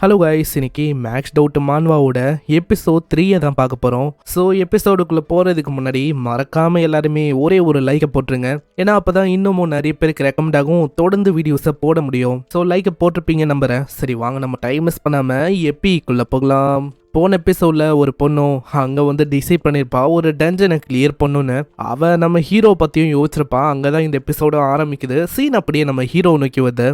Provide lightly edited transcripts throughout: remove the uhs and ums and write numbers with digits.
Hello guys, இன்னைக்கு maths doubt மான்வாவோட episode 3 தான் பார்க்க போகிறோம். ஸோ எபிசோடுக்குள்ளே போகிறதுக்கு முன்னாடி மறக்காமல் எல்லாருமே ஒரே ஒரு லைக்கை போட்டுருங்க. ஏன்னா அப்போ தான் இன்னமும் நிறைய பேருக்கு ரெக்கமெண்ட் ஆகும், தொடர்ந்து வீடியோஸை போட முடியும். ஸோ லைக்கை போட்டிருப்பீங்க நம்புறேன். சரி வாங்க, நம்ம டைம் மிஸ் பண்ணாமல் எப்பிக்குள்ளே போகலாம். போன எபிசோட்ல ஒரு பொண்ணும் அங்கே வந்து டிசைட் பண்ணியிருப்பா ஒரு டஞ்சனை கிளியர் பண்ணுன்னு. அவள் நம்ம ஹீரோ பற்றியும் யோசிச்சிருப்பா. அங்கே தான் இந்த எபிசோடு ஆரம்பிக்குது. சீன் அப்படியே நம்ம ஹீரோ நோக்கி வருது.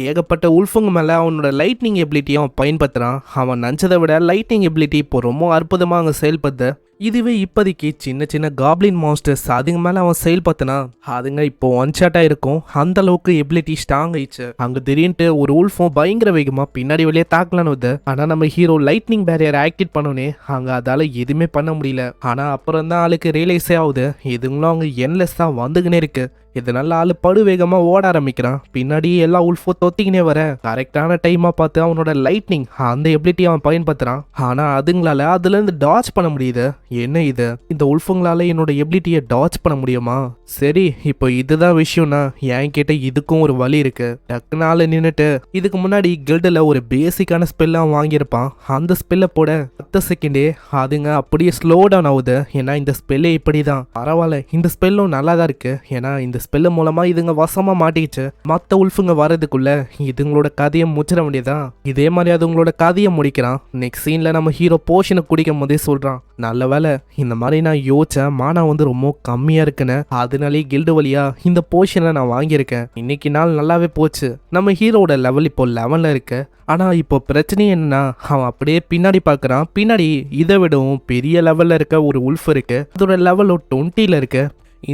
ஏகப்பட்ட உல்ஃபுங்க மேலே அவனோட லைட்னிங் எபிலிட்டியை அவன் பயன்படுத்துகிறான். அவன் நினச்சதை விட லைட்னிங் எபிலிட்டி இப்போ ரொம்ப அற்புதமாக அங்கே செயல்படுது. இதுவே இப்போதைக்கு சின்ன சின்ன காப்ளின் மான்ஸ்டர்ஸ் அதுங்க மேலே அவன் செயல்படுத்தினா அதுங்க இப்போ ஒன் ஷாட்டாக இருக்கும். அந்த அளவுக்கு எபிலிட்டி ஸ்ட்ராங் ஆயிடுச்சு. அங்கே திடீர்னு ஒரு உல்ஃபும் பயங்கர வேகமாக பின்னாடி வெளியே தாக்கலான்னு வருது. ஆனால் நம்ம ஹீரோ லைட்னிங் பேரியர் ஆக்டிவேட் பண்ணோன்னே அங்கே அதால் எதுவுமே பண்ண முடியல. ஆனால் அப்புறம் தான் ஆளுக்கு ரியலைஸே ஆகுது இதுங்களும் அவங்க என்லெஸ்ஸாக வந்துக்கினே இருக்கு. இதனால ஆளு படு வேகமாக ஓட ஆரம்பிக்கிறான். பின்னாடி எல்லா உல்ஃபோ தொத்திக்கினே வர கரெக்டான டைமாக பார்த்து அவனோட லைட்னிங் அந்த எபிலிட்டி அவன் பயன்படுத்துறான். ஆனால் அதுங்களால அதுலேருந்து டாச் பண்ண முடியுது. என்ன இது, இந்த உல்ஃபுங்களால என்னோட எபிலிட்டியை டாச் பண்ண முடியுமா? சரி, இப்போ இதுதான் விஷயம்னா என் கிட்ட இதுக்கும் ஒரு வழி இருக்கு. டக்குன்னு ஆளு நின்றுட்டு இதுக்கு முன்னாடி கில்டில் ஒரு பேசிக்கான ஸ்பெல்ல அவன் வாங்கியிருப்பான். அந்த ஸ்பெல்லை போட 10 செகண்டே அதுங்க அப்படியே ஸ்லோ டவுன் ஆகுது. ஏன்னா இந்த ஸ்பெல்லே இப்படி தான். பரவாயில்ல, இந்த ஸ்பெல்லும் நல்லா தான் இருக்கு. ஏன்னா இந்த ஸ்பெல்லு மூலமா இதுங்க வசமா மாட்டிக்கிச்சு. மற்ற உல்ஃபுங்க வரதுக்குள்ள இதுங்களோட கதையை முடிச்சிட முடியாதா? இதே மாதிரி அதுங்களோட கதையை முடிக்கிறான். நெக்ஸ்ட் சீன்ல நம்ம ஹீரோ போஷனை குடிக்கும் போதே சொல்றான், நல்ல வேலை இந்த மாதிரி நான் யோசிச்சேன், மானா வந்து ரொம்ப கம்மியா இருக்குன்னு. அதனாலே கில்டு வழியா இந்த போஷனை நான் வாங்கியிருக்கேன். இன்னைக்கு நாள் நல்லாவே போச்சு. நம்ம ஹீரோட லெவல் இப்போ 11ல இருக்கு. ஆனா இப்போ பிரச்சனை என்னன்னா அவன் அப்படியே பின்னாடி பார்க்கறான். பின்னாடி இதை விடவும் பெரிய லெவல்ல இருக்க ஒரு உல்ஃப் இருக்கு. அதோட லெவல் 20ல இருக்கு.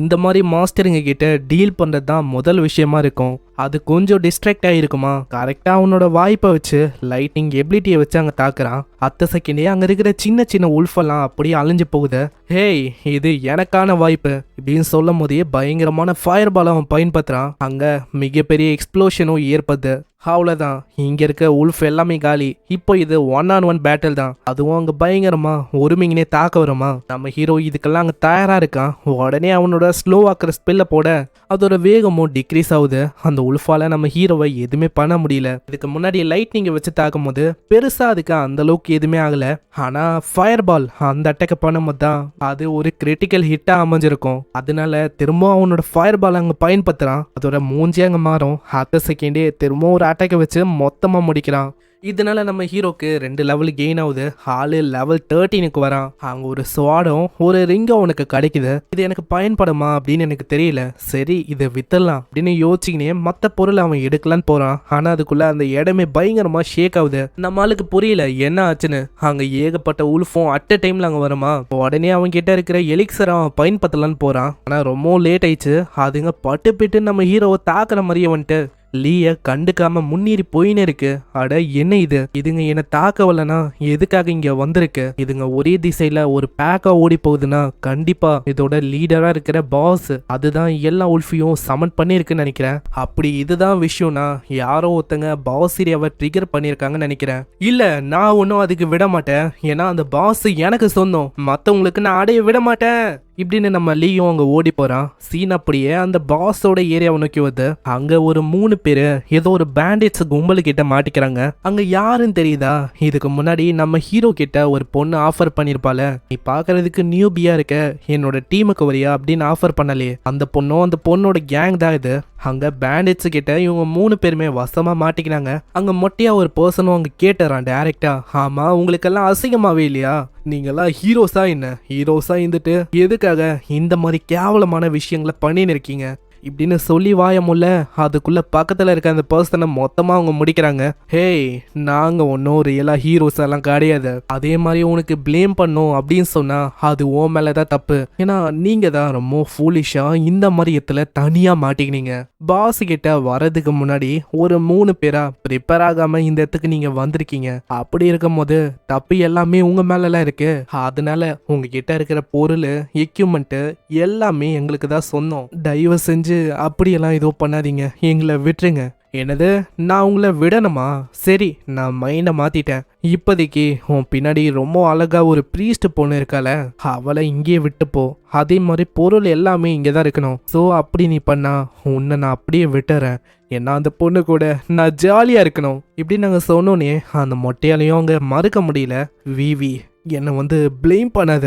இந்த மாதிரி மாஸ்டருங்க கிட்ட டீல் பண்ணுறது தான் முதல் விஷயமா இருக்கும். அது கொஞ்சம் டிஸ்ட்ராக்ட் ஆகிருக்குமா, கரெக்டாக அவனோட வாய்ப்பை வச்சு லைட்னிங் எபிலிட்டியை வச்சு அங்கே தாக்குறான். 10 செகண்டே அங்கே இருக்கிற சின்ன சின்ன உல்ஃபெல்லாம் அப்படியே அழிஞ்சு போகுது. ஹேய், இது எனக்கான வாய்ப்பு இப்படின்னு சொல்லும் போதே பயங்கரமான ஃபயர் பால் அவன் பயன்படுத்துறான். அங்கே மிகப்பெரிய எக்ஸ்ப்ளோஷனும் ஏற்படுது. அவ்வளோதான், இங்கே இருக்க உல்ஃப் எல்லாமே காலி. இப்போ இது 1-on-1 பேட்டில் தான். அதுவும் அங்கே பயங்கரமா ஒருமிங்கனே தாக்க வருமா. நம்ம ஹீரோ இதுக்கெல்லாம் அங்கே தயாராக இருக்கான். உடனே அவனோட ஸ்லோ ஆக்கிற ஸ்பெல்ல போட அதோட வேகமும் டிக்ரீஸ் ஆகுது. அந்த உல்ஃபால நம்ம ஹீரோவை எதுவுமே பண்ண முடியல. இதுக்கு முன்னாடி லைட்னிங்கை வச்சு தாக்கும் போது பெருசா அதுக்கு அந்த அளவுக்கு எதுவுமே ஆகல. ஆனா ஃபயர் பால் அந்த அட்டாக் பண்ணும்போது தான் அது ஒரு கிரிட்டிக்கல் ஹிட்டா அமைஞ்சிருக்கும். அதனால திரும்ப அவனோட ஃபயர் பால் அங்க பயன்படுத்துறான். அதோட மூஞ்சி அங்க மாறும். 10 செகண்டே திரும்ப ஒரு அட்டாக்கை வச்சு மொத்தமா முடிக்கிறான். இதனால நம்ம ஹீரோக்கு 2 லெவல் கெயின் ஆகுது. ஆளு லெவல் 13க்கு வரான். அங்கே ஒரு ஸ்வாடும் ஒரு ரிங்கும் அவனுக்கு கிடைக்குது. இது எனக்கு பயன்படுமா அப்படின்னு எனக்கு தெரியல. சரி, இதை வித்தரலாம் அப்படின்னு யோசிச்சுக்கினே மற்ற பொருளை அவன் எடுக்கலான்னு போறான். ஆனால் அதுக்குள்ள அந்த இடமே பயங்கரமா ஷேக் ஆகுது. நம்ம ஆளுக்கு புரியல என்ன ஆச்சுன்னு. அங்கே ஏகப்பட்ட உல்ஃபும் அட் அ டைம்ல அங்கே வருமா. உடனே அவன் கிட்ட இருக்கிற எலிக்சரை அவன் பயன்படுத்தலான்னு போறான். ஆனால் ரொம்ப லேட் ஆயிடுச்சு. அதுங்க பட்டு நம்ம ஹீரோவை தாக்குற மாதிரியே வந்துட்டு லீய கண்டுக்காம முன்னேறி போயின்னு இருக்கு. அட என்ன இது, இதுங்க என்ன தாக்க வரலனா எதுக்காக இங்க வந்திருக்கு? இதுங்க ஒரே திசையில ஒரு பேக்கா ஓடி போகுதுன்னா கண்டிப்பா இதோட லீடரா இருக்கிற பாஸ் அதுதான் எல்லா உல்ஃபையும் சமன் பண்ணிருக்குன்னு நினைக்கிறேன். அப்படி இதுதான் விஷயம்னா யாரோ ஒருத்தங்க பாஸ் ஏரியாவை ட்ரிகர் பண்ணிருக்காங்கன்னு நினைக்கிறேன். இல்ல, நான் ஒன்னும் அதுக்கு விட மாட்டேன். ஏன்னா அந்த பாஸ் எனக்கு சொந்தம், மத்தவங்களுக்கு நான் அடைய விட மாட்டேன் இப்படின்னு நம்ம லீயும் அங்க ஓடி போறான். சீன் அப்படியே அந்த பாஸோட ஏரியாவை நோக்கி வருது. அங்க ஒரு 3 பேரு ஏதோ ஒரு பேண்டேஜ் கும்பலு கிட்ட மாட்டிக்கிறாங்க. அங்க யாருன்னு தெரியுதா? இதுக்கு முன்னாடி நம்ம ஹீரோ கிட்ட ஒரு பொண்ணு ஆஃபர் பண்ணிருப்பால, நீ பாக்குறதுக்கு நியூபியா இருக்க, என்னோட டீமுக்கு வரியா அப்படின்னு ஆஃபர் பண்ணலே. அந்த பொண்ணோட கேங் தான் இது. அங்க பேண்டேஜ் கிட்ட இவங்க 3 பேருமே வசமா மாட்டிக்கிறாங்க. அங்க மொட்டையா ஒரு பர்சனும் அங்க கேட்டுறான் டைரக்டா, ஆமா உங்களுக்கெல்லாம் அசிங்கமாவே இல்லையா? நீங்கெல்லாம் ஹீரோஸா என்ன? ஹீரோஸா இருந்துட்டு எதுக்காக இந்த மாதிரி கேவலமான விஷயங்களை பண்ணின்னு இருக்கீங்க இப்படின்னு சொல்லி வாயமுல்ல. அதுக்குள்ள பக்கத்துல இருக்க அந்த பர்சனை மொத்தமா அவங்க முடிக்கிறாங்க. ஹேய், நாங்க ஒன்னும் ரியலா ஹீரோஸ் எல்லாம் கிடையாது. அதே மாதிரி உனக்கு பிளேம் பண்ணும் அப்படின்னு சொன்னா அது ஓ மேலதான் தப்பு. ஏன்னா நீங்க தான் ரொம்ப ஃபூலிஷா இந்த மாதிரி இடத்துல தனியா மாட்டிக்கினீங்க. பாஸ் கிட்ட வரதுக்கு முன்னாடி ஒரு 3 பேரா ப்ரிப்பேர் ஆகாம இந்த இடத்துக்கு நீங்க வந்திருக்கீங்க. அப்படி இருக்கும் போது தப்பு எல்லாமே உங்க மேலலாம் இருக்கு. அதனால உங்ககிட்ட இருக்கிற பொருள் எக்யூப்மெண்ட் எல்லாமே எங்களுக்கு தான் சொந்தம். தயவு செஞ்சு அப்படியெல்லாம் ஏதோ பண்ணாதீங்க, எங்களை விட்டுருங்க. என்னது, நான் உங்களை விடணுமா? சரி, நான் மைண்டை மாத்திட்டேன். இப்போதைக்கு உன் பின்னாடி ரொம்ப அழகா ஒரு ப்ரீஸ்ட் பொண்ணு இருக்கால, அவளை இங்கேயே விட்டுப்போ. அதே மாதிரி பொருள் எல்லாமே இங்கே தான் இருக்கணும். ஸோ அப்படி நீ பண்ணா உன்னை நான் அப்படியே விட்டுறேன். ஏன்னா அந்த பொண்ணு கூட நான் ஜாலியா இருக்கணும் இப்படி நாங்க சொன்னோன்னே அந்த மொட்டையாலையும் அவங்க மறுக்க முடியல. விவி என்னை வந்து ப்ளேம் பண்ணாத,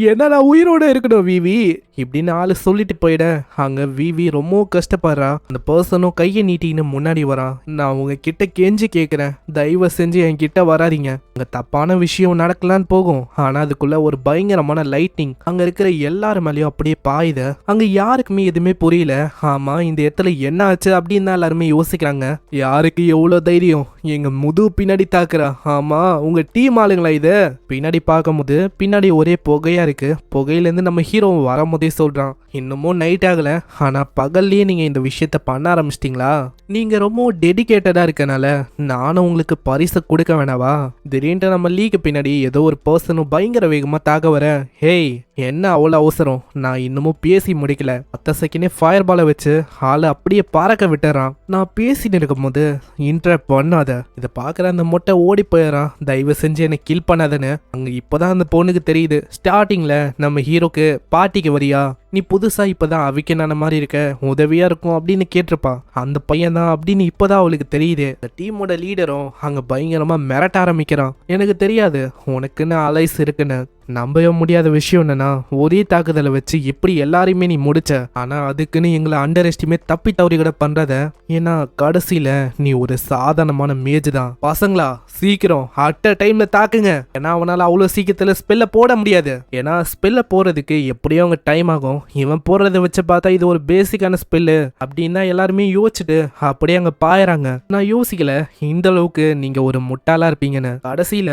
ஏன்னா நான் உயிரோட இருக்கணும் விவி இப்படின்னு ஆளு சொல்லிட்டு போயிட அங்க விவி ரொம்ப கஷ்டப்படுறா. அந்த பர்சனும் கையை நீட்டின்னு முன்னாடி வரான். நான் உங்க கிட்ட கெஞ்சி கேட்குறேன், தயவு செஞ்சு என் கிட்ட வராதிங்க. அங்க தப்பான விஷயம் நடக்கலான்னு போகும், ஆனா அதுக்குள்ள ஒரு பயங்கரமான லைட்னிங் அங்க இருக்கிற எல்லாரு மேலயும் அப்படியே பாயுத. அங்க யாருக்குமே எதுவுமே புரியல. ஆமா இந்த இடத்துல என்ன ஆச்சு அப்படின்னு தான் எல்லாருமே யோசிக்கிறாங்க. யாருக்கு எவ்வளவு தைரியம் எங்க முது பின்னாடி தாக்குறா? ஆமா உங்க டீம் ஆளுங்களா இது? பின்னாடி பார்க்கும்போது பின்னாடி ஒரே புகையா இருக்கு. புகையிலேருந்து நம்ம ஹீரோ வரும்போதே சொல்றான், இன்னமும் நைட் ஆகல, ஆனா பகல்லையே நீங்க இந்த விஷயத்த பண்ண ஆரம்பிச்சிட்டீங்களா? நீங்க ரொம்ப டெடிகேட்டடா இருக்கனால நானும் உங்களுக்கு பரிசு கொடுக்க வேணாவா? திடீர்னு நம்ம லீக்கு பின்னாடி ஏதோ ஒரு பர்சனும் பயங்கர வேகமா தாக்க வர. ஹேய் என்ன அவ்வளோ அவசரம்? நான் இன்னமும் பேசி முடிக்கல. 10 செகண்டே ஃபயர் பாலை வச்சு ஆளை அப்படியே பறக்க விட்டுறான். நான் பேசிட்டு இருக்கும் போது இன்டரப்ட் பண்ணாத. இதை பார்க்குற அந்த மொட்டை ஓடி போயிடறான். தயவு செஞ்சு என்னை கில் பண்ணாதன்னு. அங்கே இப்போதான் அந்த பொண்ணுக்கு தெரியுது. ஸ்டார்டிங்கில் நம்ம ஹீரோக்கு பார்ட்டிக்கு வரியா, நீ புதுசா இப்பதான் அவிக்கனான மாதிரி இருக்க, உதவியா இருக்கும் அப்படின்னு கேட்டிருப்பா. அந்த பையன் தான் அப்படின்னு இப்பதான் அவளுக்கு தெரியுது. இந்த டீமோட லீடரும் அங்க பயங்கரமா மிரட்ட ஆரம்பிக்கிறான். எனக்கு தெரியாது உனக்குன்னு அலைஸ் இருக்குன்னு. நம்பவே முடியாத விஷயம் என்னன்னா, ஒரே தாக்குதலை வச்சு எப்படி எல்லாரையுமே நீ முடிச்ச. ஆனா அதுக்குன்னு எங்களை அண்டர் எஸ்டிமேட் தப்பி தவறி கூட பண்றத. ஏன்னா கடைசியில நீ ஒரு சாதாரணமான மேஜ் தான். பசங்களா சீக்கிரம் அட் அ டைம்ல தாக்குங்க. ஏன்னா அவனால அவ்வளவு சீக்கிரத்துல ஸ்பெல்ல போட முடியாது. ஏன்னா ஸ்பெல்ல போறதுக்கு எப்படியும் அவங்க டைம் ஆகும். இவன் போடுறத வச்சு பார்த்தா இது ஒரு பேசிக்கான ஸ்பெல்லு அப்படின்னா எல்லாருமே யோசிச்சுட்டு அப்படியே அங்க பாயறாங்க. நான் யோசிக்கல இந்த அளவுக்கு நீங்க ஒரு முட்டாளா இருப்பீங்கன்னு. கடைசியில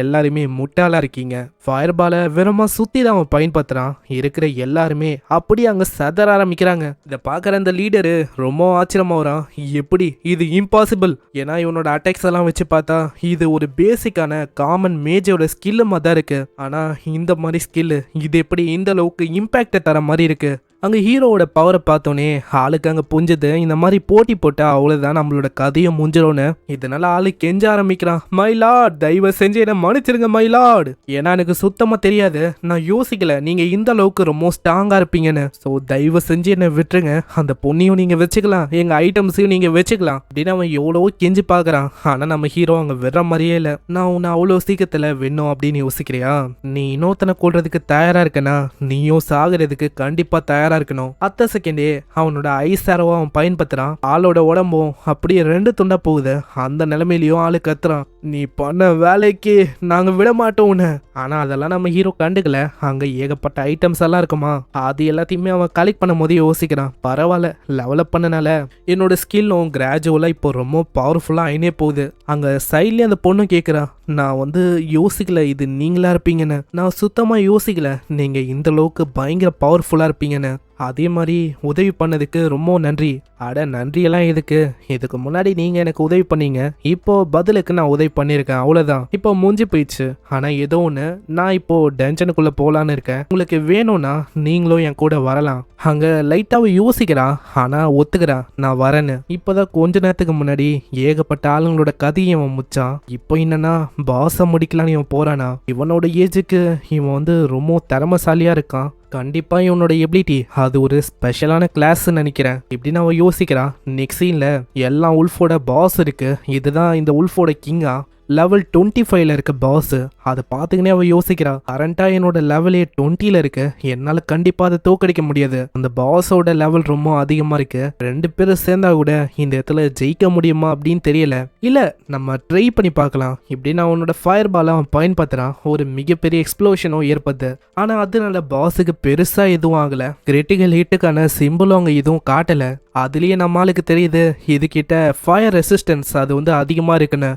எல்லாருமே முட்டாளா இருக்கீங்க. ஃபயர் பாலை வெறுமா சுத்தி தான் அவன் பயன்படுத்துறான். இருக்கிற எல்லாருமே அப்படியே அங்க சதற ஆரம்பிக்கிறாங்க. இதை பார்க்குற அந்த லீடரு ரொம்ப ஆச்சரியமா வரான். எப்படி இது இம்பாசிபிள்? ஏன்னா இவனோட அட்டாக்ஸ் எல்லாம் வச்சு பார்த்தா இது ஒரு பேசிக்கான காமன் மேஜோட ஸ்கில்லு மாதிரி தான் இருக்கு. ஆனா இந்த மாதிரி ஸ்கில்லு இது எப்படி இந்த அளவுக்கு இம்பாக்டை தர மாதிரி இருக்கு? அங்கே ஹீரோவோட பவரை பார்த்தோன்னே ஆளுக்கு அங்கே புரிஞ்சுது, இந்த மாதிரி போட்டி போட்டா அவ்வளோதான் நம்மளோட கதையும் முடிஞ்சிடும்னு. இதனால ஆளு கெஞ்ச ஆரம்பிக்கிறான், மை லார்ட் தயவு செஞ்சு என்ன மன்னிச்சிருங்க மை லார்ட். ஏன்னா எனக்கு சுத்தமாக தெரியாது, நான் யோசிக்கல நீங்கள் இந்த அளவுக்கு ரொம்ப ஸ்ட்ராங்காக இருப்பீங்கன்னு. ஸோ தயவு செஞ்சு என்னை விட்டுருங்க. அந்த பொண்ணையும் நீங்கள் வச்சுக்கலாம், எங்கள் ஐட்டம்ஸையும் நீங்கள் வச்சுக்கலாம் அப்படின்னு அவன் எவ்வளவோ கெஞ்சி பார்க்குறான். ஆனால் நம்ம ஹீரோ அங்கே விடுற மாதிரியே இல்லை. நான் உன்னை அவ்வளோ சீக்கிரத்தில் வேணும் அப்படின்னு யோசிக்கிறியா? நீ இன்னொருத்தனை கொள்றதுக்கு தயாராக இருக்கனா? நீயும் சாகிறதுக்கு கண்டிப்பாக தயாராக இருக்கணும். 10 செகண்டே அவனோட ஐஸ் ஆரோவை அவன் பயன்படுத்துறான். ஆளோட உடம்பும் அப்படியே 2 துண்டா போகுது. அந்த நிலைமையிலயும் ஆளு கத்துறான், நீ பண்ண வேலைக்கு நாங்க விட மாட்டோம் உன்னை. ஆனா அதெல்லாம் நம்ம ஹீரோ கண்டுக்கல. அங்க ஏகப்பட்ட ஐட்டம்ஸ் எல்லாம் இருக்குமா, அது எல்லாத்தையுமே அவன் கலெக்ட் பண்ணும் போதே யோசிக்கிறான், பரவாயில்ல லெவலப் பண்ணனால என்னோட ஸ்கில்லும் கிராஜுவலா இப்போ ரொம்ப பவர்ஃபுல்லா ஆயினே போகுது. அங்க சைட்லயே அந்த பொண்ணு கேட்குறா, நான் வந்து யோசிக்கல இது நீங்களா இருப்பீங்கன்னு. நான் சுத்தமா யோசிக்கல நீங்க இந்த அளவுக்கு பயங்கர பவர்ஃபுல்லா இருப்பீங்கன்னு. அதே மாதிரி உதவி பண்ணதுக்கு ரொம்ப நன்றி. அட நன்றியெல்லாம் எதுக்கு? இதுக்கு முன்னாடி நீங்க எனக்கு உதவி பண்ணீங்க, இப்போ பதிலுக்கு நான் உதவி பண்ணியிருக்கேன், அவ்வளோதான். இப்போ முடிஞ்சு போயிடுச்சு. ஆனா ஏதோ ஒன்று, நான் இப்போ டென்ஷனுக்குள்ள போலான்னு இருக்கேன். உங்களுக்கு வேணும்னா நீங்களும் என் கூட வரலாம். அங்க லைட்டாவை யோசிக்கிறான், ஆனா ஒத்துக்கிறான் நான் வரேன்னு. இப்போதான் கொஞ்ச நேரத்துக்கு முன்னாடி ஏகப்பட்ட ஆளுங்களோட கதையை அவன் முச்சான். இப்போ என்னன்னா பாச முடிக்கலான்னு இவன் போறானா? இவனோட ஏஜுக்கு இவன் வந்து ரொம்ப திறமசாலியா இருக்கான். கண்டிப்பா இவனோட எபிலிட்டி அது ஒரு ஸ்பெஷலான கிளாஸ் நினைக்கிறேன் இப்படின்னு அவன் யோசிக்கிறான். நெக்ஸ்ட் சீன்ல எல்லாம் உல்ஃபோட பாஸ் இருக்கு. இதுதான் இந்த உல்ஃபோட கிங்கா. லெவல் 25ல இருக்க பாஸ். அதை பார்த்துக்கினே அவ யோசிக்கிறா, கரண்டா என்னோட லெவலே 20ல இருக்கு, என்னால கண்டிப்பா அதை தோக்கடிக்க முடியாது. அந்த பாஸோட லெவல் ரொம்ப அதிகமா இருக்கு. 2 பேரும் சேர்ந்தா கூட இந்த இடத்துல ஜெயிக்க முடியுமா அப்படின்னு தெரியல. இல்ல நம்ம ட்ரை பண்ணி பார்க்கலாம் இப்படின்னு அவனோட ஃபயர் பாலை அவன் பயன்படுத்துறான். ஒரு மிகப்பெரிய எக்ஸ்ப்ளோஷனும் ஏற்படுது. ஆனா அதனால பாஸுக்கு பெருசா எதுவும் ஆகல. கிரிட்டிக்கல் ஹிட்டுக்கான சிம்பிளும் அங்க எதுவும் காட்டல. அதுலயே நம்மளுக்கு தெரியுது இது கிட்ட ஃபயர் ரெசிஸ்டன்ஸ் அது வந்து அதிகமா இருக்குன்னு.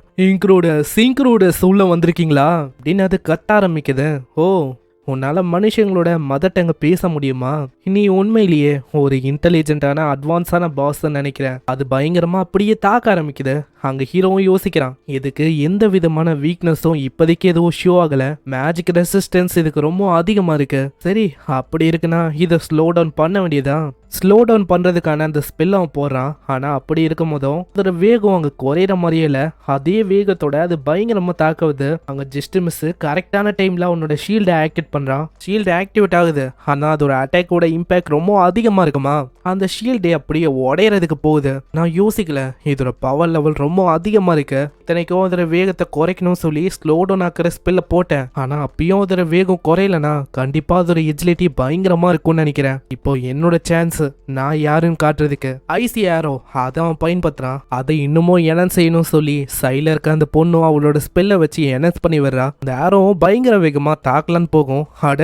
சிங்க்ரூடஸ் உள்ள வந்திருக்கீங்களா அப்படின்னு அது கத்த ஆரம்பிக்குது. ஓ உன்னால மனுஷங்களோட மதர் டங்க பேச முடியுமா? நீ உண்மையிலேயே ஒரு இன்டெலிஜென்ட்டான அட்வான்ஸான பாஸ் நினைக்கிறேன். அது பயங்கரமா அப்படியே தாக்க ஆரம்பிக்குது. அங்க ஹீரோவும் யோசிக்கிறான், இதுக்கு எந்த விதமான வீக்னஸும் இப்போதைக்கு எதுவும் ஷோ ஆகல. மேஜிக் ரெசிஸ்டன்ஸ் இதுக்கு ரொம்ப அதிகமா இருக்கு. சரி அப்படி இருக்குன்னா இதை ஸ்லோ டவுன் பண்ண வேண்டியதா? ஸ்லோ டவுன் பண்றதுக்கான அந்த ஸ்பெல் அவன் போடுறான். ஆனா அப்படி இருக்கும் போதும் அதோட வேகம் அங்க குறையிற மாதிரியே இல்ல, அதே வேகத்தோட அது பயங்கரமா தாக்குவது. அங்க ஜஸ்ட் மிஸ் கரெக்டான டைம்ல அவனோட ஷீல்டை ஆக்டிவேட் பண்றான். ஷீல்டு ஆக்டிவேட் ஆகுது, ஆனா அதோட அட்டாக்கோட இம்பாக்ட் ரொம்ப அதிகமா இருக்குமா, அந்த ஷீல்டே அப்படியே உடையறதுக்கு போகுது. நான் யோசிக்கல, இதோட பவர் லெவல் ரொம்ப அதிகமா இருக்கு, இத்தனைக்கும் அதோட வேகத்தை குறைக்கணும்னு சொல்லி ஸ்லோ டவுன் ஆக்கிற ஸ்பெல்ல போட்டேன். ஆனா அப்பயும் அதோட வேகம் குறையலனா கண்டிப்பா அதோட எஜிலிட்டி பயங்கரமா இருக்கும்னு நினைக்கிறேன். இப்போ என்னோட சான்ஸ், நான் யாருன்னு காட்டுறதுக்கு ஐசி ஏரோ அதை அவன் பயன்படுத்துறான். அதை இன்னமும் என்ஹான்ஸ் செய்யணும்னு சொல்லி சைல இருக்க அந்த பொண்ணு அவளோட ஸ்பெல்லை வச்சு என்ஹான்ஸ் பண்ணி வர்றா. அந்த ஏரோ பயங்கர வேகமா தாக்கலான்னு போகும். அட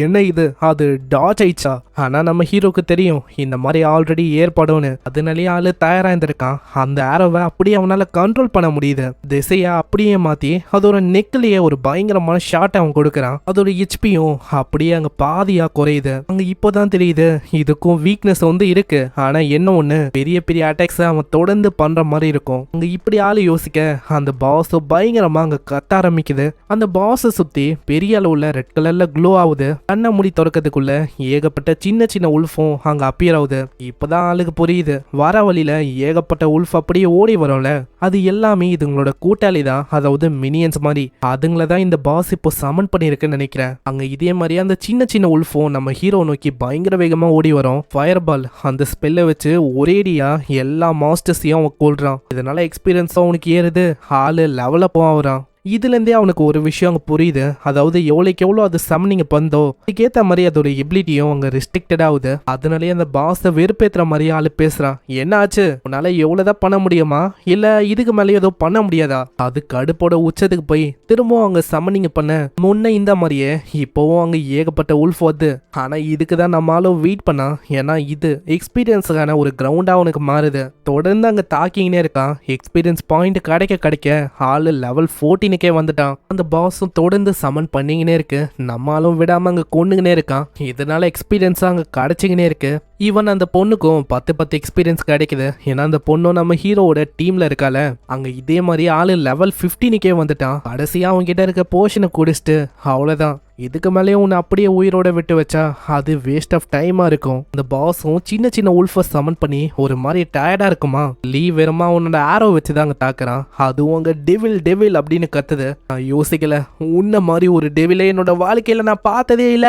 என்ன இது, அது டாச் ஆயிடுச்சா? ஆனா நம்ம ஹீரோக்கு தெரியும் இந்த மாதிரி ஆல்ரெடி ஏற்பாடுன்னு, அதனாலேயே ஆளு தயாரா இருந்திருக்கான். அந்த ஏரோவை அப்படியே அவனால கண்ட்ரோல் பண்ண முடியுது. திசையா அப்படியே மாத்தி அதோட நெக்லயே ஒரு பயங்கரமான ஷாட் அவன் கொடுக்கறான். அதோட ஹெச்பியும் அப்படியே அங்க பாதியா குறையுது. அங்க இப்போதான் தெரியுது இதுக்கும் வீக்னஸ் இருக்கு. ஆனா என்ன ஒண்ணு, பெரிய பெரிய அட்டாக்ஸ் அவன் தொடர்ந்து பண்ற மாதிரி இருக்கும். அங்க இப்படி ஆளு யோசிக்க அந்த பாஸ் பயங்கரமா அங்க கத்த ஆரம்பிக்குது. அந்த பாஸை சுத்தி பெரிய அளவுல ரெட் கலர்ல க்ளோ ஆகுது. கண்ணை மூடி திறக்கிறதுக்குள்ள ஏகப்பட்ட சின்ன சின்ன உல்ஃபும் அங்க அப்பியர் ஆகுது. இப்பதான் ஆளுக்கு புரியுது, வர வழியில ஏகப்பட்ட உல்ஃப் அப்படியே ஓடி வரும்ல, அது எல்லாமே இதுங்களோட கூட்டாளி தான், அதாவது மினியன்ஸ் மாதிரி. அதுங்கள தான் இந்த பாஸ் இப்போ சமன் பண்ணிருக்குன்னு நினைக்கிறேன். அங்க இதே மாதிரி அந்த சின்ன சின்ன உல்ஃபும் நம்ம ஹீரோ நோக்கி பயங்கர வேகமா ஓடி வரும். ஃபயர் பால் அந்த ஸ்பெல்லை வச்சு ஒரேடியா எல்லா மாஸ்டர்ஸையும் அவன் கொள்றான். இதனால எக்ஸ்பீரியன்ஸும் அவனுக்கு ஏறுது, ஆளு லெவலப் ஆகுறான். இதுலேருந்தே அவனுக்கு ஒரு விஷயம் அங்கே புரியுது, அதாவது எவ்வளோக்கு எவ்வளோ அது சம்மனிங் பண்ணதோ அதுக்கேற்ற மாதிரி அதோட எபிலிட்டியும் அங்கே ரெஸ்ட்ரிக்டட் ஆகுது. அதனாலே அந்த பாஸை வெறுப்பேற்றுற மாதிரி ஆளு பேசுறான். என்ன ஆச்சு, உன்னால எவ்வளோதான் பண்ண முடியுமா, இல்லை இதுக்கு மேலே ஏதோ பண்ண முடியாதா? அது கடுப்போட உச்சத்துக்கு போய் திரும்பவும் அங்கே சம்மனிங் பண்ண முன்ன இந்த மாதிரியே இப்போவும் அங்கே ஏகப்பட்ட உல்ஃப் வருது. ஆனால் இதுக்கு தான் நம்மளாலும் வெயிட் பண்ணா, ஏன்னா இது எக்ஸ்பீரியன்ஸுக்கான ஒரு கிரவுண்டாக அவனுக்கு மாறுது. தொடர்ந்து அங்கே தாக்கிங்கன்னே இருக்கான். எக்ஸ்பீரியன்ஸ் பாயிண்ட் கிடைக்க கிடைக்க ஆளு லெவல் 14 வந்துட்டான். அந்த பாஸும் தொடர்ந்து சமன் பண்ணிங்கனே இருக்கு, நம்மளும் விடாம அங்க கொண்டுங்கனே இருக்கான். இதனால எக்ஸ்பீரியன்ஸ் அங்க கிடைச்சிங்கனே இருக்கு. ஈவன் அந்த பொண்ணுக்கும் 10 எக்ஸ்பீரியன்ஸ் கிடைக்குது. ஏன்னா அந்த பொண்ணும் நம்ம ஹீரோவோட டீம்ல இருக்கால. அங்க இதே மாதிரி ஆளு லெவல் 15 வந்துட்டான். கடைசியா அவங்க கிட்ட இருக்க போர்ஷனை குடிச்சிட்டு அவ்வளவுதான், இதுக்கு மேலேயும் உன்னை அப்படியே உயிரோட விட்டு வச்சா அது வேஸ்ட் ஆஃப் டைமா இருக்கும். அந்த பாஸும் சின்ன சின்ன உல்ஃபை சமன் பண்ணி ஒரு மாதிரி டயர்டா இருக்குமா, லீவ் வேறமா உன்னோட ஆரோ வச்சுதான் அங்க தாக்குறான். அதுவும் அங்க டெவில் டெவில் அப்படின்னு கத்துது. நான் யோசிக்கல, உன்ன மாதிரி ஒரு டெவிலே என்னோட வாழ்க்கையில நான் பார்த்ததே இல்ல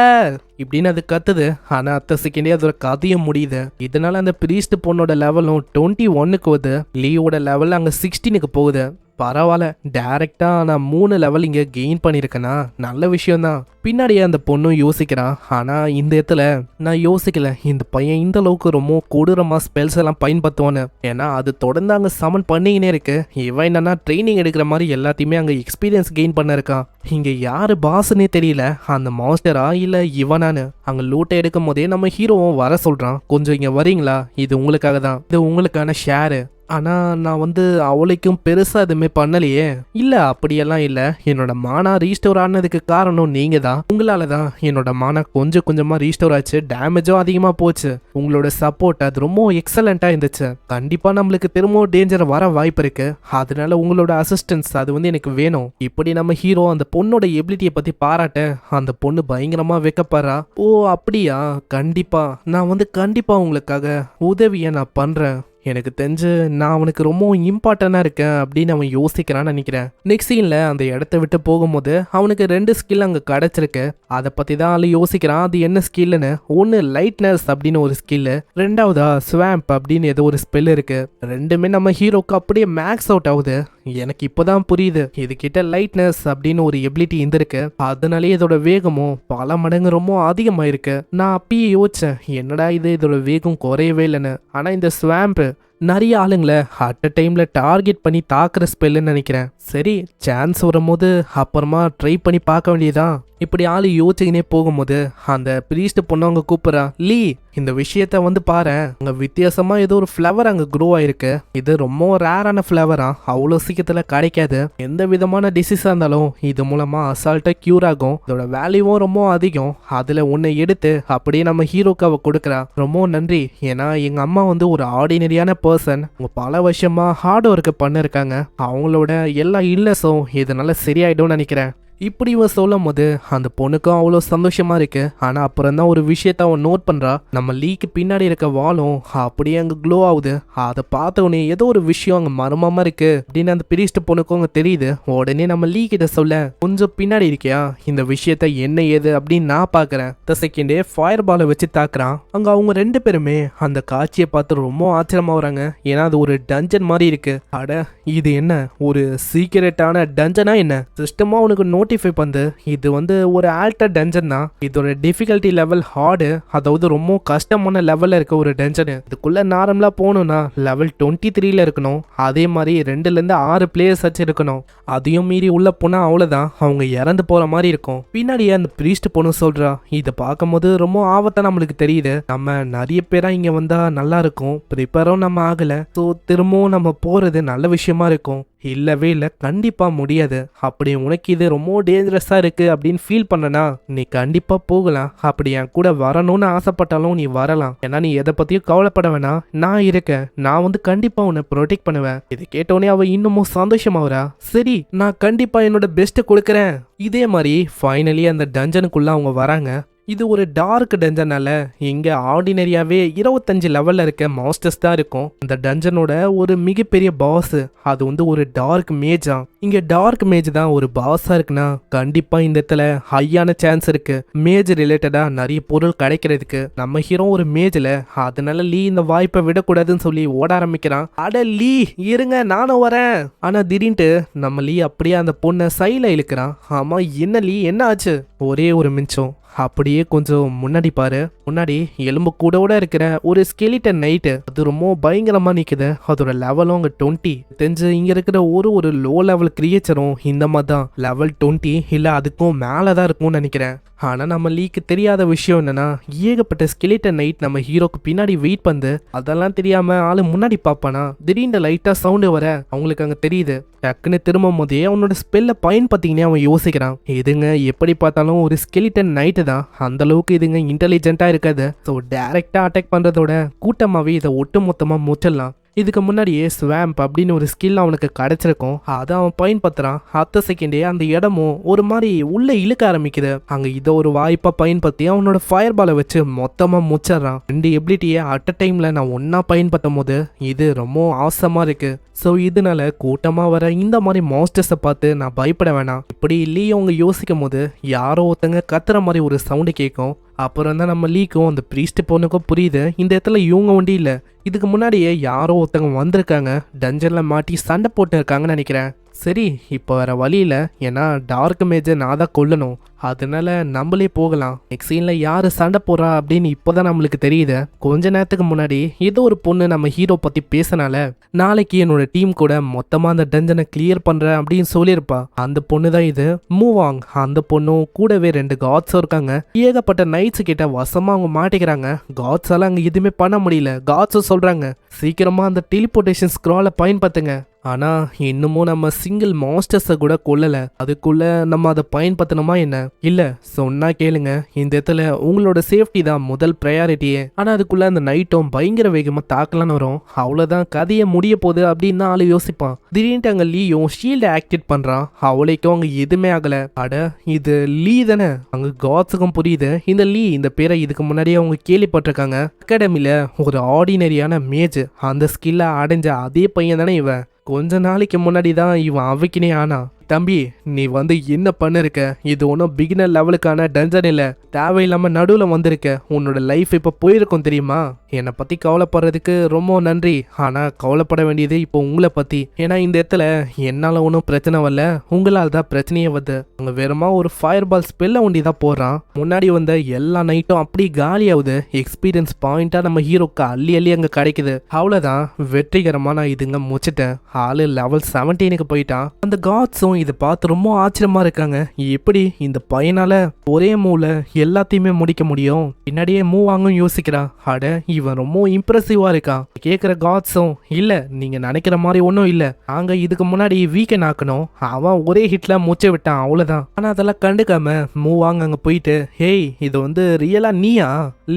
இப்படின்னு அது கத்துது. ஆனா அத்த செகண்டே அதோட கதையும் முடியுது. இதனால அந்த பிரீஸ்ட் பொண்ணோட லெவலும் 21 வருது. லீவோட லெவல் அங்க 16 போகுது. பரவாயில்ல, டைரக்டா நான் 3 லெவல் இங்க கெயின் பண்ணிருக்கேனா, நல்ல விஷயம் தான். பின்னாடியே அந்த பொண்ணும் யோசிக்கிறான். ஆனா இந்த இடத்துல நான் யோசிக்கல, இந்த பையன் இந்த அளவுக்கு ரொம்ப கொடூரமா ஸ்பெல்ஸ் எல்லாம் பயன்படுத்துவான்னு. ஏன்னா அது தொடர்ந்து அங்க சமன் பண்ணிக்கினே இருக்கு. இவன் என்னன்னா ட்ரைனிங் எடுக்கிற மாதிரி எல்லாத்தையுமே அங்க எக்ஸ்பீரியன்ஸ் கெயின் பண்ண இருக்கான். இங்க யாரு பாஸ்னே தெரியல, அந்த மாஸ்டரா இல்ல இவனானு. அங்க லூட்டை எடுக்கும் போதே நம்ம ஹீரோவும் வர சொல்றான். கொஞ்சம் இங்க வரீங்களா, இது உங்களுக்காக தான், இது உங்களுக்கான ஷேரு. ஆனா நான் அவளைக்கும் பெருசா எதுவுமே பண்ணலையே. இல்ல அப்படியெல்லாம் இல்ல, என்னோட மானா ரீஸ்டோர் ஆனதுக்கு காரணம் நீங்க தான். உங்களால தான் என்னோட மானா கொஞ்சம் கொஞ்சமா ரீஸ்டோர் ஆச்சு, டேமேஜும் அதிகமா போச்சு. உங்களோட சப்போர்ட் அது ரொம்ப எக்ஸலண்டா இருந்துச்சு. கண்டிப்பா நம்மளுக்கு திரும்பவும் டேஞ்சர் வர வாய்ப்பு இருக்கு, அதனால உங்களோட அசிஸ்டன்ஸ் அது எனக்கு வேணும். இப்படி நம்ம ஹீரோ அந்த பொண்ணோட எபிலிட்டியை பத்தி பாராட்ட அந்த பொண்ணு பயங்கரமா வெக்கப்படுறா. ஓ அப்படியா, கண்டிப்பா நான் கண்டிப்பா உங்களுக்காக உதவியை நான் பண்றேன். எனக்கு தெரிஞ்சு நான் அவனுக்கு ரொம்ப இம்பார்ட்டண்டா இருக்கேன் அப்படின்னு அவன் யோசிக்கிறான்னு நினைக்கிறேன். நெக்ஸ்ட் சீன்ல அந்த இடத்த விட்டு போகும்போது அவனுக்கு 2 ஸ்கில் அங்க கிடைச்சிருக்கு. அதை பத்தி தான் அவன் யோசிக்கிறான். அது என்ன ஸ்கில்னு, ஒன்னு லைட்னஸ் அப்படின்னு ஒரு ஸ்கில், ரெண்டாவதா ஸ்வாம்ப் அப்படின்னு ஏதோ ஒரு ஸ்பெல் இருக்கு. ரெண்டுமே நம்ம ஹீரோக்கு அப்படியே மேக்ஸ் அவுட் ஆகுது. எனக்கு இப்போதான் புரியுது, இது கிட்ட லைட்னஸ் அப்படின்னு ஒரு எபிலிட்டி இருந்திருக்கு, அதனாலே இதோட வேகமும் பல மடங்கு ரொம்ப அதிகமாயிருக்கு. நான் அப்பயே யோசிச்சேன், என்னடா இது இதோட வேகம் குறையவே இல்லைன்னு. ஆனா இந்த ஸ்வாம்ப் நிறைய ஆளுங்களை அட் அ டைம்ல டார்கெட் பண்ணி தாக்குற ஸ்பெல்லுன்னு நினைக்கிறேன். சரி, சான்ஸ் வரும்போது அப்புறமா ட்ரை பண்ணி பார்க்க வேண்டியதான். இப்படி ஆளு யோசிச்சுக்கினே போகும்போது அந்த பிரீஸ்ட் பொண்ணு அவங்க கூப்பிடுறா. லீ, இந்த விஷயத்த பாரு, அங்க வித்தியாசமா ஏதோ ஒரு ஃப்ளவர் அங்க க்ரோ ஆயிருக்கு. இது ரொம்ப ரேரான ஃப்ளவரா, அவ்வளோ சீக்கிரத்துல கிடைக்காது. எந்த விதமான டிசீஸா இருந்தாலும் இது மூலமா அசால்ட்டா கியூர் ஆகும். இதோட வேல்யூவும் ரொம்ப அதிகம். அதுல ஒன்னு எடுத்து அப்படியே நம்ம ஹீரோக்கு அவ கொடுக்குறா. ரொம்ப நன்றி, ஏன்னா எங்க அம்மா ஒரு ஆர்டினரியான பர்சன். அவங்க பல வருஷமா ஹார்ட் ஒர்க் பண்ணிருக்காங்க. அவங்களோட எல்லா இல்லஸும் இதனால சரியாயிடும்னு நினைக்கிறேன். இப்படி இவன் சொல்லும் போது அந்த பொண்ணுக்கும் அவ்வளோ சந்தோஷமா இருக்கு. ஆனா அப்புறம் தான் ஒரு விஷயத்த அவன் நோட் பண்றா. நம்ம லீக்கு பின்னாடி இருக்க வாலும் அப்படியே அங்க க்ளோ ஆகுது. அதை பார்த்த உடனே ஏதோ ஒரு விஷயம் அங்க மர்மமா இருக்கு அப்படின்னு அந்த பிரீஸ்ட் பொண்ணுக்கும் அங்க தெரியுது. உடனே நம்ம லீ கிட்ட சொல்ல, கொஞ்சம் பின்னாடி இருக்கியா, இந்த விஷயத்த என்ன ஏது அப்படின்னு நான் பாக்குறேன். செகண்டே ஃபயர் பாலை வச்சு தாக்குறான். அங்க அவங்க ரெண்டு பேருமே அந்த காட்சியை பார்த்து ரொம்ப ஆச்சரியமா வராங்க. ஏன்னா அது ஒரு டஞ்சன் மாதிரி இருக்கு. அட இது என்ன ஒரு சீக்கிரட்டான டஞ்சனா என்ன? சிஸ்டமா உனக்கு நோட்டிஃபை பண்ணு, இது ஒரு ஆல்டர் டஞ்சன் தான். இதோட டிஃபிகல்ட்டி லெவல் ஹார்டு, அதாவது ரொம்ப கஷ்டமான லெவல்ல இருக்க ஒரு டஞ்சனு. இதுக்குள்ள நார்மலா போகணும்னா லெவல் 23ல இருக்கணும். அதே மாதிரி 2ல இருந்து 6 பிளேயர்ஸ் வச்சு இருக்கணும். அதையும் மீறி உள்ள போனா அவ்வளவுதான், அவங்க இறந்து போற மாதிரி இருக்கும். பின்னாடியே அந்த பிரீஸ்ட் பொண்ணு சொல்றா, இதை பார்க்கும்போது ரொம்ப ஆபத்தா நம்மளுக்கு தெரியுது. நம்ம நிறைய பேரா இங்க வந்தா நல்லா இருக்கும். ப்ரிப்பேரும் நம்ம ஆகல. ஸோ திரும்பவும் நம்ம போறது நல்ல விஷயமா இருக்கும். இல்லவே இல்லை, கண்டிப்பா முடியாது. அப்படி உனக்கு இது ரொம்ப டேஞ்சரஸா இருக்கு அப்படின்னு ஃபீல் பண்ணனா நீ கண்டிப்பா போகலாம். அப்படி என் கூட வரணும்னு ஆசைப்பட்டாலும் நீ வரலாம். ஏன்னா நீ எதை பத்தியும் கவலைப்பட வேணாம், நான் இருக்கேன். நான் கண்டிப்பா உன்னை ப்ரொடெக்ட் பண்ணுவேன். இதை கேட்டோடனே அவ இன்னமும் சந்தோஷமாவரா. சரி, நான் கண்டிப்பா என்னோட பெஸ்ட்டை கொடுக்குறேன். இதே மாதிரி ஃபைனலி அந்த டஞ்சனுக்குள்ள அவங்க வராங்க. இது ஒரு டார்க் டஞ்சனால இங்க ஆர்டினரியாவே 25 லெவல்ல இருக்க மாஸ்டர்ஸ் தான் இருக்கும். இந்த டஞ்சனோட ஒரு மிகப்பெரிய பாஸ் அது ஒரு டார்க் மேஜா. இங்க டார்க் மேஜ் தான் ஒரு பாஸா இருக்குன்னா கண்டிப்பா இந்த இடத்துல ஹையான சான்ஸ் இருக்கு மேஜ் ரிலேட்டடா நிறைய பொருள் கிடைக்கிறதுக்கு. நம்ம ஹீரோ ஒரு மேஜ்ல, அதனால லீ இந்த வாய்ப்பை விடக்கூடாதுன்னு சொல்லி ஓட ஆரம்பிக்கிறான். அட லீ இருங்க, நானும் வரேன். ஆனா திடீர்னு நம்ம லீ அப்படியே அந்த பொண்ணை சைல இழுக்கிறான். ஆமா என்ன லீ, என்ன ஆச்சு? ஒரே ஒரு மிச்சம் அப்படியே கொஞ்சம் முன்னாடி பாரு. முன்னாடி எலும்பு கூட இருக்கிற ஒரு ஸ்கெலிட்டன் நைட்டு, அது ரொம்ப பயங்கரமா நிக்குது. அதோட லெவலும் அங்க 20. தெரிஞ்சு இங்க இருக்கிற ஒரு லோ லெவல் கிரியேச்சரும் இந்த மாதிரி தான் லெவல் 20 இல்ல அதுக்கும் மேலதான் இருக்கும்னு நினைக்கிறேன். ஆனா நம்ம லீக்கு தெரியாத விஷயம் என்னன்னா, ஏகப்பட்ட ஸ்கெலிட்டன் நைட் நம்ம ஹீரோக்கு பின்னாடி வெயிட் பண்ணு. அதெல்லாம் தெரியாம ஆளு முன்னாடி பாப்பானா திடீர்னு லைட்டா சவுண்டு வர அவங்களுக்கு அங்க தெரியுது. டக்குன்னு திரும்பும் போதே அவனோட ஸ்பெல்ல பயன்படுத்திங்கன்னே அவன் யோசிக்கிறான். இதுங்க எப்படி பார்த்தாலும் ஒரு ஸ்கெலிட்டன் நைட்டு தான், அந்த அளவுக்கு இதுங்க இன்டெலிஜென்ட்டா இருக்காது. ஸோ டைரக்டா அட்டாக் பண்றதோட கூட்டமாவே இதை ஒட்டு மொத்தமா முச்சிடலாம். இதுக்கு முன்னாடியே ஸ்வாம்ப் அப்படின்னு ஒரு ஸ்கில் அவனுக்கு கிடைச்சிருக்கும். அதை அவன் பயன்படுத்துறான். அடுத்த செகண்டே அந்த இடமும் ஒரு மாதிரி உள்ள இழுக்க ஆரம்பிக்குது. அங்க இதை ஒரு வாய்ப்பா பயன்படுத்தி அவனோட ஃபயர் பாலை வச்சு மொத்தமா முச்சிடறான். 2 எபிலிட்டியை அட் அ டைம்ல நான் ஒன்னா பயன்படுத்தும் போது இது ரொம்ப ஆசமா இருக்கு. ஸோ இதனால கூட்டமா வர இந்த மாதிரி மாஸ்டர்ஸை பார்த்து நான் பயப்பட வேணாம். இப்படி இல்லையே அவங்க யோசிக்கும் போது யாரோ ஒருத்தங்க கத்துற மாதிரி ஒரு சவுண்டு கேட்கும். அப்புறம் தான் நம்ம லீக்கும் அந்த பிரீஸ்ட் பொண்ணுக்கும் புரியுது இந்த இடத்துல இவங்க ஒண்டி இல்லை, இதுக்கு முன்னாடியே யாரோ ஒருத்தங்க வந்திருக்காங்க, டஞ்சன்ல மாட்டி சண்டை போட்டு இருக்காங்கன்னு நினைக்கிறேன். சரி, இப்போ வேற வழி இல்லை, ஏன்னா டார்க் மேஜை நான் தான் கொல்லணும். அதனால நம்மளே போகலாம். நெக்ஸ்ட் சீன்ல யாரு சண்டை போறா அப்படின்னு இப்போதான் நம்மளுக்கு தெரியுது. கொஞ்ச நேரத்துக்கு முன்னாடி ஏதோ ஒரு பொண்ணு நம்ம ஹீரோ பத்தி பேசினால நாளைக்கு என்னோட டீம் கூட மொத்தமா அந்த டஞ்சனை கிளியர் பண்றேன் அப்படின்னு சொல்லியிருப்பா. அந்த பொண்ணு தான் இது மூவாங். அந்த பொண்ணும் கூடவே 2 காட்ஸும் இருக்காங்க. ஏகப்பட்ட நைட்ஸ் கிட்ட வசமா அவங்க மாட்டிக்கிறாங்க. காட்ஸால அங்க எதுவுமே பண்ண முடியல. காட்ஸும் சொல்றாங்க சீக்கிரமா அந்த டெலிபோர்டேஷன் ஸ்க்ராலை பயன்படுத்துங்க. ஆனா இன்னமும் நம்ம சிங்கிள் மாஸ்டர்ஸை கூட கொல்லல. அதுக்குள்ள நம்ம அதை பயன்படுத்தணுமா என்ன? இல்ல, சொன்னா கேளுங்க, இந்த இடத்துல உங்களோட சேஃப்டி தான் முதல் ப்ரையாரிட்டியே. ஆனா அதுக்குள்ள அந்த நைட்டும் பயங்கர வேகமா தாக்கலான்னு வரும். அவ்வளவுதான், கதையை முடிய போகுது அப்படின்னு ஆளு யோசிப்பான். திடீர்னு அங்க லீயும் ஷீல்டை ஆக்டிவேட் பண்றான். அவளைக்கும் அங்க எதுவுமே ஆகல. அட இது லீ தானே. அங்க காட்ஸுக்கும் புரியுது இந்த லீ இந்த பேரை இதுக்கு முன்னாடியே அவங்க கேள்விப்பட்டிருக்காங்க. அகாடமில ஒரு ஆர்டினரியான மேஜ் அந்த ஸ்கில்ல அடைஞ்ச அதே பையன் தானே இவன். கொஞ்ச நாளைக்கு முன்னாடி தான் இவன் அவைக்கினே ஆனா. தம்பி, நீ என்ன பண்ணிருக்க? இது ஒன்றும் பிகினர் லெவலுக்கான டஞ்சன் இல்லை. தேவையில்லாம நடுவில் வந்திருக்க. உன்னோட லைஃப் இப்போ போயிருக்கும் தெரியுமா? என்னை பத்தி கவலைப்படுறதுக்கு ரொம்ப நன்றி. ஆனா கவலைப்பட வேண்டியது இப்போ உங்களை பத்தி. ஏன்னா இந்த இடத்துல என்னால ஒன்றும் பிரச்சனை வரல, உங்களால் தான் பிரச்சனையே வருது. அங்க வெறுமா ஒரு ஃபயர் பால் ஸ்பெல்ல ஒண்டி தான் போடுறான். முன்னாடி வந்த எல்லா நைட்டும் அப்படி காலியாகுது. எக்ஸ்பீரியன்ஸ் பாயிண்டா நம்ம ஹீரோக்கு அள்ளி அள்ளி அங்க கிடைக்குது. அவ்வளவுதான், வெற்றிகரமா நான் இதுங்க முடிச்சிட்டேன். ஆளு லெவல் 17க்கு போயிட்டான். அந்த காட்ஸும் இதை பார்த்து ரொம்ப ஆச்சரியமா இருக்காங்க. எப்படி இந்த பையனால ஒரே மூல எல்லாத்தையுமே முடிக்க முடியும்? பின்னாடியே மூவாங்கும் யோசிக்கிறா. அட இவன் ரொம்ப இம்ப்ரெசிவா இருக்கான். கேட்கிற காட்ஸும் இல்ல, நீங்க நினைக்கிற மாதிரி ஒன்றும் இல்ல, நாங்க இதுக்கு முன்னாடி வீக்கெண்ட் ஆக்கணும், அவன் ஒரே ஹிட்ல மூச்சை விட்டான், அவ்வளவுதான். ஆனா அதெல்லாம் கண்டுக்காம மூவாங்க அங்க போயிட்டு, ஹேய் இது ரியலா நீயா?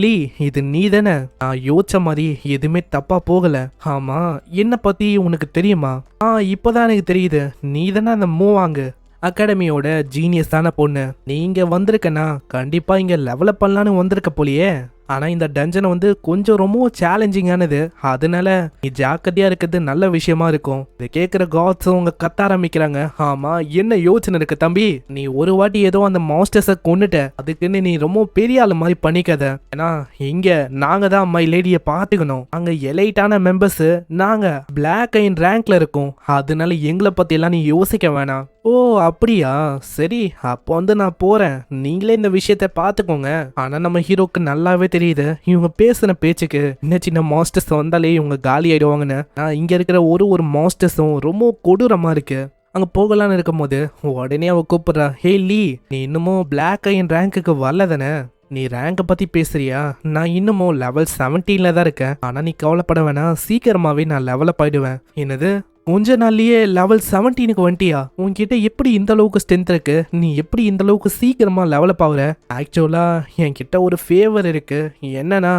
லீ இது நீ தானே? நான் யோசிச்ச மாதிரி எதுவுமே தப்பா போகல. ஆமா, என்ன பத்தி உனக்கு தெரியுமா? இப்பதான் எனக்கு தெரியுது, நீ தானே அந்த மூவாங்கு. அகாடமியோட ஜீனியஸான பொண்ணு. நீங்க வந்திருக்கனா கண்டிப்பா இங்க லெவலப் பண்ணலான்னு வந்திருக்க போலியே. ஆனா இந்த டஞ்சனை வந்து கொஞ்சம் ரொம்ப சேலஞ்சிங்கானது. அதனால நீ ஜாக்கிரதையா இருக்கிறது நல்ல விஷயமா இருக்கும். இதை கேட்கிற காட்ஸ் அவங்க கத்த ஆரம்பிக்கிறாங்க. ஆமா, என்ன யோசனை இருக்கு தம்பி? நீ ஒரு வாட்டி ஏதோ அந்த மாஸ்டர்ஸை கொன்னுட்ட, அதுக்குன்னு நீ ரொம்ப பெரிய ஆளு மாதிரி பண்ணிக்காத. ஏன்னா இங்க நாங்க தான் மை லேடியை பார்த்துக்கணும். அங்க எலைட்டான மெம்பர்ஸ், நாங்க பிளாக் அண்ட் ரேங்க்ல இருக்கோம். அதனால எங்களை பத்தி எல்லாம் நீ யோசிக்க வேணாம். ஓ அப்படியா, சரி, அப்போ வந்து நான் போறேன். நீங்களே இந்த விஷயத்த பாத்துக்கோங்க. ஆனா நம்ம ஹீரோக்கு நல்லாவே தெரியுது இவங்க பேசுன பேச்சுக்கு சின்ன சின்ன மாஸ்டர்ஸ் வந்தாலே இவங்க காலி ஆயிடுவாங்கன்னு. இங்க இருக்கிற ஒரு மாஸ்டர்ஸும் ரொம்ப கொடூரமா இருக்கு. அங்க போகலான்னு இருக்கும் போது உடனே அவ கூப்பிடுறா, ஹே லீ, நீ இன்னமும் பிளாக் அண்ட் ரேங்க்குக்கு வரல தானே? நீ ரேங்கை பத்தி பேசுறியா? நான் இன்னமும் லெவல் 17 தான் இருக்கேன். ஆனா நீ கவலைப்பட வேணாம், சீக்கிரமாவே நான் லெவலப் ஆயிடுவேன். என்னது, கொஞ்ச நாள்லயே லெவல் 17க்கு வந்துட்டியா? உன்கிட்ட எப்படி இந்த அளவுக்கு ஸ்ட்ரென்த் இருக்கு? நீ எப்படி இந்த அளவுக்கு சீக்கிரமா லெவலப் ஆகுற? ஆக்சுவலா என்கிட்ட ஒரு ஃபேவர் இருக்கு. என்னன்னா,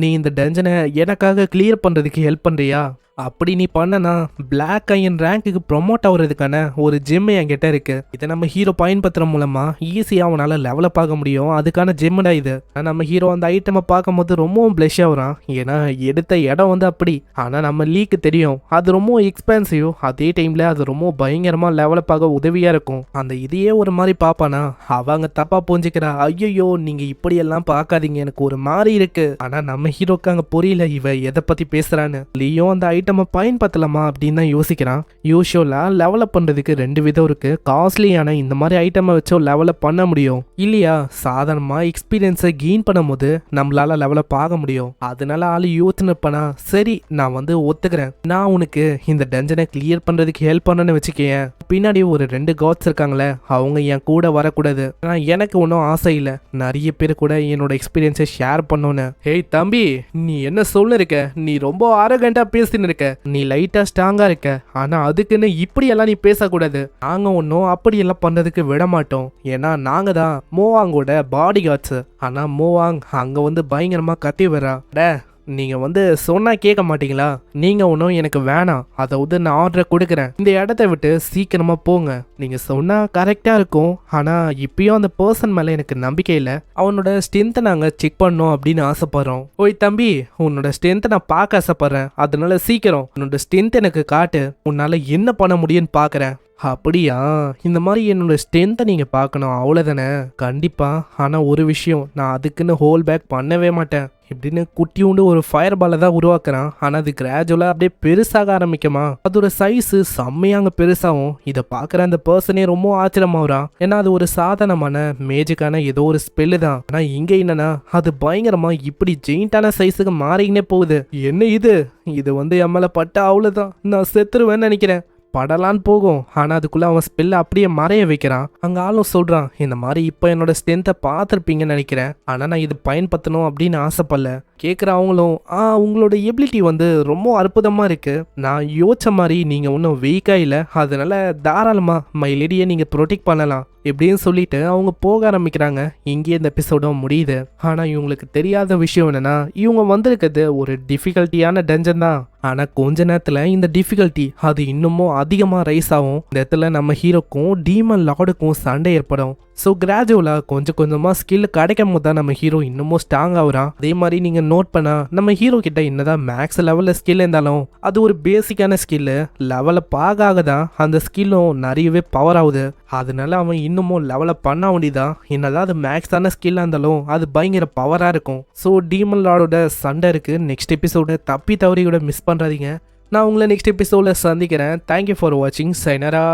நீ இந்த டஞ்சனை எனக்காக கிளியர் பண்றதுக்கு ஹெல்ப் பண்றியா? அப்படி நீ பண்ணனா பிளாக் அயன் ரேங்க்குக்கு ப்ரொமோட் ஆகுறதுக்கான ஒரு ஜிம் என்கிட்ட இருக்கு. இதை நம்ம ஹீரோ பயன்படுத்துற மூலமா ஈஸியா அவனால லெவலப் ஆக முடியும். அதுக்கான ஜிம்டா இது. நம்ம ஹீரோ அந்த ஐட்டமை பார்க்கும் போது ரொம்பவும் பிளஷ் ஆகுறான். ஏன்னா எடுத்த இடம் வந்து அப்படி. ஆனா நம்ம லீக்கு தெரியும் அது ரொம்ப எக்ஸ்பென்சிவ். அதே டைம்ல அது ரொம்ப பயங்கரமா லெவலப் ஆக உதவியா இருக்கும். அந்த இதையே ஒரு மாதிரி பாப்பானா அவங்க தப்பா புரிஞ்சுக்கிறா. ஐயோ நீங்க இப்படி எல்லாம் பார்க்காதீங்க, எனக்கு ஒரு மாதிரி இருக்கு. ஆனா நம்ம ஹீரோக்கு அங்க புரியல இவ எதை பத்தி பேசுறான்னு. லீயோ அந்த ஐட்டமை பயன்படுத்தலாமா அப்படின்னு தான் யோசிக்கிறான். யூஷுவலா லெவலப் பண்றதுக்கு 2 விதம் இருக்கு. காஸ்ட்லியான இந்த மாதிரி ஐட்டமை வச்சோ லெவலப் பண்ண முடியும், இல்லையா சாதாரணமா எக்ஸ்பீரியன்ஸை கெயின் பண்ணும் போது நம்மளால லெவலப் ஆக முடியும். அதனால ஆளு யோசனை பண்ணா, சரி நான் வந்து ஒத்துக்கிறேன், நான் உனக்கு இந்த டஞ்சனை கிளியர் பண்றதுக்கு ஹெல்ப் பண்ணணும்னு வச்சுக்கேன். பின்னாடி ஒரு 2 காட்ஸ் இருக்காங்களே, அவங்க என் கூட வரக்கூடாது. ஆனா எனக்கு ஒன்றும் ஆசை இல்லை, நிறைய பேர் கூட என்னோட எக்ஸ்பீரியன்ஸை ஷேர் பண்ணோன்னு. ஹேய் தம்பி, நீ என்ன சொல்ல இருக்க? நீ ரொம்ப ஆரோகண்டா பேசின்னு இருக்க. நீ லைட்டா ஸ்ட்ராங்கா இருக்க. ஆனா அதுக்குன்னு இப்படி எல்லாம் நீ பேசக்கூடாது. நாங்க ஒன்னும் அப்படி எல்லாம் பண்றதுக்கு விட மாட்டோம். ஏன்னா நாங்க தான் மோவாங்கோட பாடி கார்ட்ஸ். ஆனா மோவாங் அங்க வந்து பயங்கரமா கத்தி வரா. நீங்க வந்து சொன்னா கேட்க மாட்டீங்களா? நீங்க ஒன்றும் எனக்கு வேணாம், அதாவது நான் ஆர்டரை கொடுக்குறேன், இந்த இடத்த விட்டு சீக்கிரமா போங்க. நீங்க சொன்னா கரெக்டா இருக்கும். ஆனா இப்பயும் அந்த பர்சன் மேல எனக்கு நம்பிக்கை இல்லை. அவனோட ஸ்ட்ரென்த்தை நாங்க செக் பண்ணோம் அப்படின்னு ஆசைப்படுறோம். ஓய் தம்பி, உன்னோட ஸ்ட்ரென்த்தை நான் பார்க்க ஆசைப்படுறேன். அதனால சீக்கிரம் உன்னோட ஸ்ட்ரென்த் எனக்கு காட்டு. உன்னால என்ன பண்ண முடியும்னு பாக்குறேன். அப்படியா, இந்த மாதிரி என்னோட ஸ்ட்ரென்த்தை நீங்க பார்க்கணும் அவ்வளோதானே? கண்டிப்பா. ஆனா ஒரு விஷயம், நான் அதுக்குன்னு ஹோல் பேக் பண்ணவே மாட்டேன். இப்படின்னு குட்டியுண்டு ஒரு ஃபயர் பாலை தான் உருவாக்குறான். ஆனா அது கிராஜுவலா அப்படியே பெருசாக ஆரம்பிக்குமா. அதோட சைஸு செம்மையாங்க பெருசாகும். இதை பார்க்குற அந்த பர்சனே ரொம்ப ஆச்சரியமாகறான். ஏன்னா அது ஒரு சாதாரணமான மேஜிக்கான ஏதோ ஒரு ஸ்பெல்லு தான். ஆனா இங்க என்னன்னா அது பயங்கரமா இப்படி ஜெயிண்டான சைஸுக்கு மாறிக்கினே போகுது. என்ன இது வந்து எம்எல்ஏ பட்டா அவ்வளோதான், நான் செத்துருவேன்னு நினைக்கிறேன். படலான்னு போகும். ஆனா அதுக்குள்ள அவன் ஸ்பெல்ல அப்படியே மறைய வைக்கிறான். அங்க ஆளும் சொல்றான், இந்த மாதிரி இப்ப என்னோட ஸ்ட்ரென்த்தை பார்த்துருப்பீங்கன்னு நினைக்கிறேன். ஆனா நான் இது பயன்படுத்தணும் அப்படின்னு ஆசைப்படல. கேட்குற அவங்களும், உங்களோட எபிலிட்டி வந்து ரொம்ப அற்புதமா இருக்கு. நான் யோசிச்ச மாதிரி நீங்க ஒன்றும் வீக்கா இல்லை. அதனால தாராளமா மை லேடியை நீங்க ப்ரொடெக்ட் பண்ணலாம் இப்படின்னு சொல்லிட்டு அவங்க போக ஆரம்பிக்கிறாங்க. இங்கே இந்த எபிசோடும் முடியுது. ஆனா இவங்களுக்கு தெரியாத விஷயம் என்னன்னா, இவங்க வந்திருக்கிறது ஒரு டிஃபிகல்ட்டியான டஞ்சன் தான். ஆனா கொஞ்ச நேரத்துல இந்த டிஃபிகல்ட்டி அது இன்னமும் அதிகமா ரைஸ் ஆகும். இந்த இடத்துல நம்ம ஹீரோக்கும் டீமன் லார்டுக்கும் சண்டை ஏற்படும். ஸோ கிராஜுவலா கொஞ்சம் கொஞ்சமா ஸ்கில் கிடைக்கும் போது தான் நம்ம ஹீரோ இன்னமும் ஸ்ட்ராங் ஆகுறான். அதே மாதிரி நீங்க நோட் பண்ணா நம்ம ஹீரோ கிட்ட என்னதான் மேக்ஸ் லெவல்ல ஸ்கில் இருந்தாலும் அது ஒரு பேசிக்கான ஸ்கில்லு. லெவலப் ஆக தான் அந்த ஸ்கில்லும் நிறையவே பவர் ஆகுது. அதனால அவன் இன்னமும் லெவலப் பண்ண வேண்டியதான். என்னதான் அது மேக்ஸான ஸ்கில்லாக இருந்தாலும் அது பயங்கர பவராக இருக்கும். ஸோ டீமன் லார்டோட சண்டை இருக்கு. நெக்ஸ்ட் எபிசோட தப்பி தவறி கூட மிஸ் பண்ணுறாதீங்க. நான் உங்களை நெக்ஸ்ட் எபிசோட சந்திக்கிறேன். தேங்க்யூ ஃபார் வாட்சிங். சைனரா.